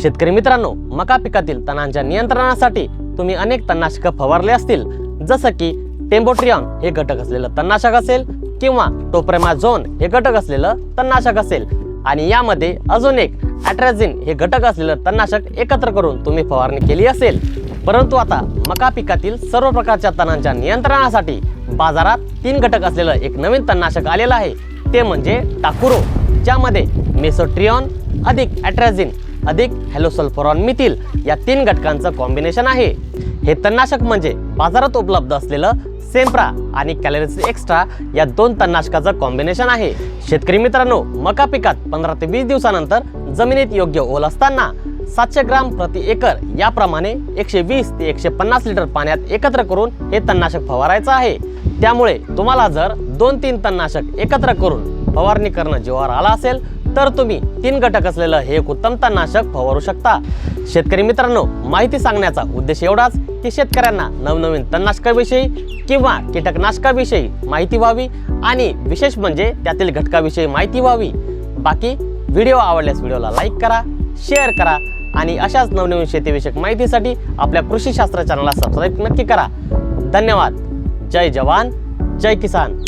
शेतकरी मित्रांनो, मका पिकातील तणांच्या नियंत्रणासाठी तुम्ही अनेक तणनाशक फवारले असतील, जसं की टेम्बोट्रियॉन हे घटक असलेलं तणनाशक असेल किंवा टोप्रेमाझोन हे घटक असलेलं तणनाशक असेल आणि यामध्ये अजून एक अॅट्राझिन हे घटक असलेलं तणनाशक एकत्र करून तुम्ही फवारणी केली असेल। परंतु आता मका पिकातील सर्व प्रकारच्या तणांच्या नियंत्रणासाठी बाजारात 3 घटक असलेलं एक नवीन तणनाशक आलेलं आहे, ते म्हणजे टाकुरो, ज्यामध्ये मेसोट्रियॉन अधिक अॅट्राझिन अधिक हॅलोसल्फरॉन मिथिल या 3 घटकांचं कॉम्बिनेशन आहे। हे तणनाशक म्हणजे बाजारात उपलब्ध असलेलं सेम्प्रा आणि कॅलरीज एक्स्ट्रा या 2 तणनाशकाचं कॉम्बिनेशन आहे। शेतकरी मित्रांनो, मका पिकात 15 ते 20 दिवसानंतर जमिनीत योग्य ओल असताना 700 ग्राम प्रति एकर याप्रमाणे 120 ते 150 लिटर पाण्यात एकत्र करून हे तणनाशक फवारायचं आहे। त्यामुळे तुम्हाला जर 2-3 तणनाशक एकत्र करून फवारणी करणं जीवावर आला असेल तर तुम्ही 3 घटक असलेलं हे एक उत्तम तणनाशक फवारू शकता। शेतकरी मित्रांनो, माहिती सांगण्याचा उद्देश एवढाच की शेतकऱ्यांना नवनवीन तणनाशकाविषयी किंवा कीटकनाशकाविषयी माहिती व्हावी आणि विशेष म्हणजे त्यातील घटकाविषयी माहिती व्हावी। बाकी व्हिडिओ आवडल्यास व्हिडिओला लाईक करा, शेअर करा आणि अशाच नवनवीन शेतीविषयक माहितीसाठी आपल्या कृषी शास्त्र चॅनलला सबस्क्राईब नक्की करा। धन्यवाद। जय जवान, जय किसान।